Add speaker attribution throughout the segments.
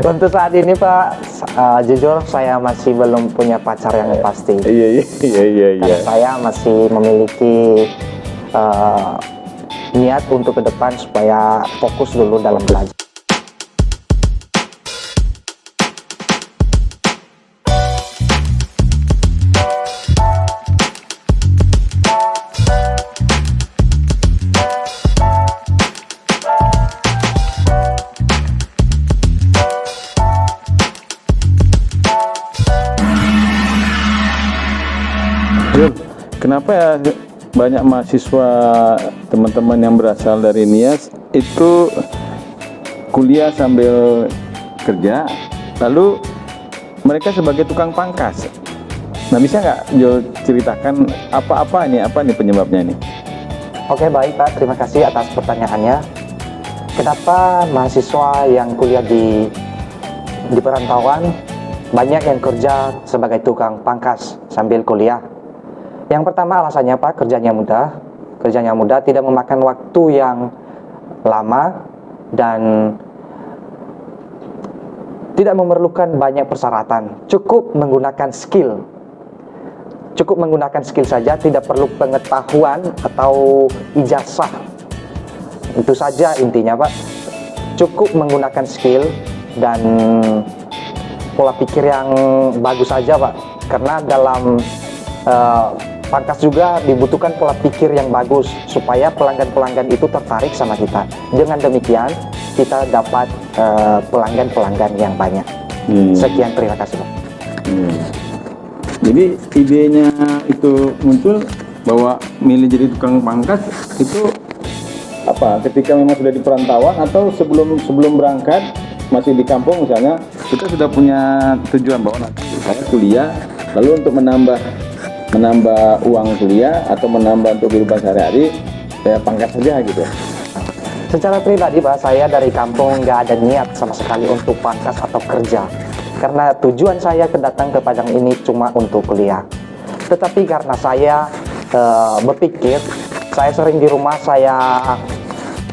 Speaker 1: Untuk saat ini Pak, jujur saya masih belum punya pacar yang pasti.
Speaker 2: Iya.
Speaker 1: Karena saya masih memiliki niat untuk ke depan supaya fokus dulu dalam belajar.
Speaker 2: Jul, kenapa ya banyak mahasiswa teman-teman yang berasal dari Nias itu kuliah sambil kerja, lalu mereka sebagai tukang pangkas? Nah, bisa nggak Jul ceritakan apa nih penyebabnya nih?
Speaker 1: Oke, baik Pak, terima kasih atas pertanyaannya. Kenapa mahasiswa yang kuliah di perantauan banyak yang kerja sebagai tukang pangkas sambil kuliah? Yang pertama alasannya Pak, kerjanya mudah, tidak memakan waktu yang lama dan tidak memerlukan banyak persyaratan. Cukup menggunakan skill saja, tidak perlu pengetahuan atau ijazah. Itu saja intinya Pak. Cukup menggunakan skill dan pola pikir yang bagus saja Pak. Karena dalam pangkas juga dibutuhkan pola pikir yang bagus supaya pelanggan-pelanggan itu tertarik sama kita. Dengan demikian kita dapat pelanggan-pelanggan yang banyak. Sekian, terima kasih Pak.
Speaker 2: Jadi idenya itu muncul bahwa milih jadi tukang pangkas itu apa? Ketika memang sudah di perantauan atau sebelum berangkat masih di kampung misalnya, kita sudah punya tujuan bahwa nanti saya kuliah, lalu untuk menambah uang kuliah atau menambah untuk kehidupan sehari-hari, saya pangkas saja gitu.
Speaker 1: Secara pribadi Pak, saya dari kampung nggak ada niat sama sekali untuk pangkas atau kerja. Karena tujuan saya datang ke Padang ini cuma untuk kuliah. Tetapi karena saya berpikir, saya sering di rumah saya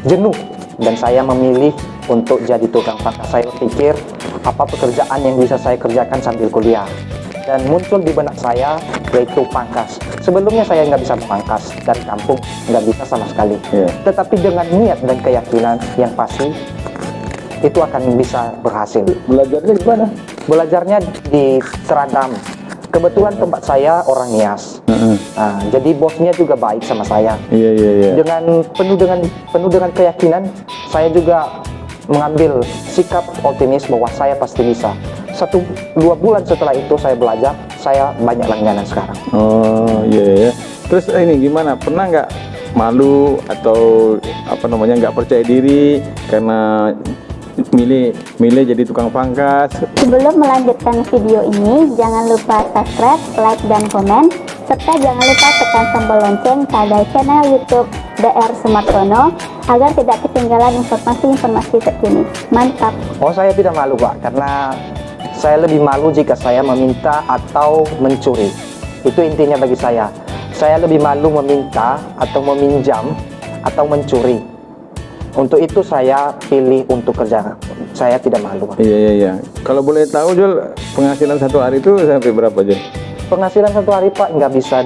Speaker 1: jenuh dan saya memilih untuk jadi tukang pangkas. Saya berpikir apa pekerjaan yang bisa saya kerjakan sambil kuliah. Dan muncul di benak saya yaitu pangkas. Sebelumnya saya nggak bisa memangkas dari kampung, nggak bisa sama sekali. Tetapi dengan niat dan keyakinan yang pasti, itu akan bisa berhasil.
Speaker 2: Belajarnya di mana?
Speaker 1: Belajarnya di Teradam. Kebetulan tempat saya orang Nias. Nah, jadi bosnya juga baik sama saya.
Speaker 2: Iya.
Speaker 1: Dengan penuh dengan keyakinan, saya juga mengambil sikap optimis bahwa saya pasti bisa. 1-2 bulan setelah itu saya belajar, saya banyak langganan sekarang.
Speaker 2: Oh iya. Terus ini gimana? Pernah nggak malu atau nggak percaya diri karena milih jadi tukang pangkas?
Speaker 3: Sebelum melanjutkan video ini, jangan lupa subscribe, like, dan komen, serta jangan lupa tekan tombol lonceng pada channel YouTube DR Sumartono agar tidak ketinggalan informasi-informasi terkini. Mantap!
Speaker 1: Oh, saya tidak malu Pak, karena saya lebih malu jika saya meminta atau mencuri. Itu intinya bagi saya. Saya lebih malu meminta atau meminjam atau mencuri. Untuk itu saya pilih untuk kerja. Saya tidak malu Pak.
Speaker 2: Iya. Kalau boleh tahu Jul, penghasilan satu hari itu sampai berapa Jul?
Speaker 1: Penghasilan satu hari Pak nggak bisa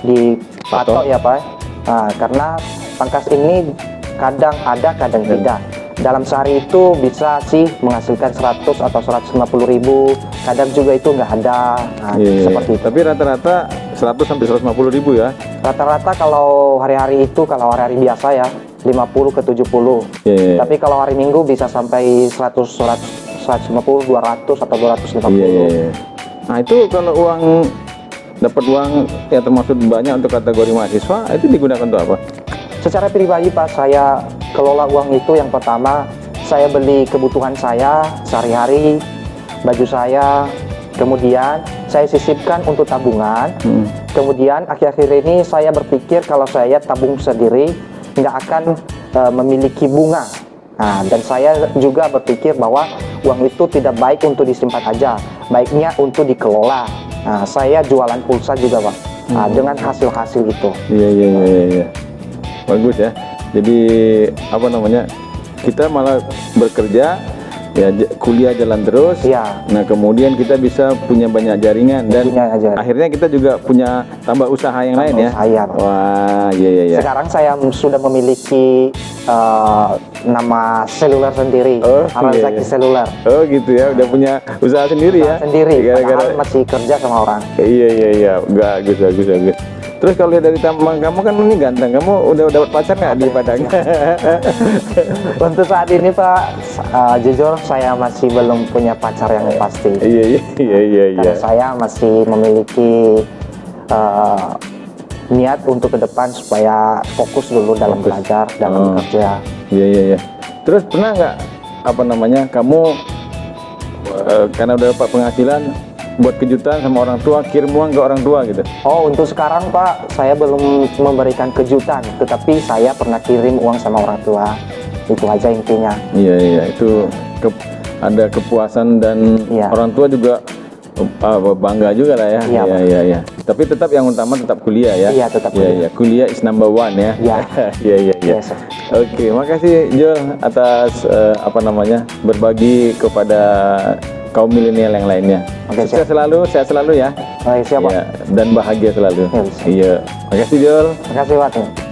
Speaker 1: dipatok ya Pak. Nah, karena pangkas ini kadang ada, kadang tidak. Dalam sehari itu bisa sih menghasilkan 100 atau 150 ribu, kadang juga itu nggak ada. Nah, seperti itu.
Speaker 2: Tapi rata-rata 100 sampai 150 ribu ya?
Speaker 1: Rata-rata kalau hari-hari itu, kalau hari-hari biasa ya 50 ke 70. Tapi kalau hari Minggu bisa sampai 150, 200 atau 250.
Speaker 2: Nah itu kalau dapat uang ya termasuk banyak untuk kategori mahasiswa, itu digunakan untuk apa?
Speaker 1: Secara pribadi Pak, saya kelola uang itu yang pertama, saya beli kebutuhan saya sehari-hari, baju saya, kemudian saya sisipkan untuk tabungan. Kemudian akhir-akhir ini saya berpikir kalau saya tabung sendiri, nggak akan memiliki bunga. Nah, dan saya juga berpikir bahwa uang itu tidak baik untuk disimpan aja, baiknya untuk dikelola. Nah, saya jualan pulsa juga Pak, dengan hasil-hasil itu.
Speaker 2: Iya. Bagus ya. Jadi kita malah bekerja Ya, kuliah jalan terus.
Speaker 1: Iya.
Speaker 2: Nah, kemudian kita bisa punya banyak jaringan dan
Speaker 1: Punya jaringan.
Speaker 2: akhirnya kita juga punya tambah usaha yang lain ya.
Speaker 1: Saya.
Speaker 2: Wah, iya.
Speaker 1: Sekarang saya sudah memiliki nama seluler sendiri,
Speaker 2: Oh,
Speaker 1: Aranzaki
Speaker 2: iya.
Speaker 1: Seluler.
Speaker 2: Oh gitu ya, udah punya usaha sendiri ya.
Speaker 1: Sendiri,
Speaker 2: Gara-gara.
Speaker 1: padahal masih kerja sama orang.
Speaker 2: Iya. Bagus. Terus kalau lihat dari tampang kamu kan ini ganteng, kamu udah dapat pacar nggak di Padang?
Speaker 1: Untuk saat ini Pak, jujur saya masih belum punya pacar yang pasti.
Speaker 2: Iya.
Speaker 1: Karena saya masih memiliki niat untuk ke depan supaya fokus dulu dalam belajar, dalam kerja.
Speaker 2: Iya. Terus pernah nggak kamu karena udah dapat penghasilan buat kejutan sama orang tua, kirim uang ke orang tua gitu?
Speaker 1: Oh, untuk sekarang Pak, saya belum memberikan kejutan, tetapi saya pernah kirim uang sama orang tua. Itu aja intinya.
Speaker 2: Iya, itu ada kepuasan dan
Speaker 1: Iya.
Speaker 2: orang tua juga bangga juga lah ya.
Speaker 1: Iya, Pak.
Speaker 2: Iya. Tapi tetap yang utama tetap kuliah ya.
Speaker 1: Iya, tetap kuliah.
Speaker 2: Iya, kuliah is number one ya.
Speaker 1: Iya.
Speaker 2: Iya.
Speaker 1: Yes, sir.
Speaker 2: Oke, makasih Jol atas berbagi kepada kaum milenial yang lainnya.
Speaker 1: Oke,
Speaker 2: Sukses selalu, sehat selalu ya.
Speaker 1: Baik, siap Pak.
Speaker 2: Iya, dan bahagia selalu.
Speaker 1: Iya, bisa.
Speaker 2: Iya. Makasih Jol.
Speaker 1: Terima kasih Pak.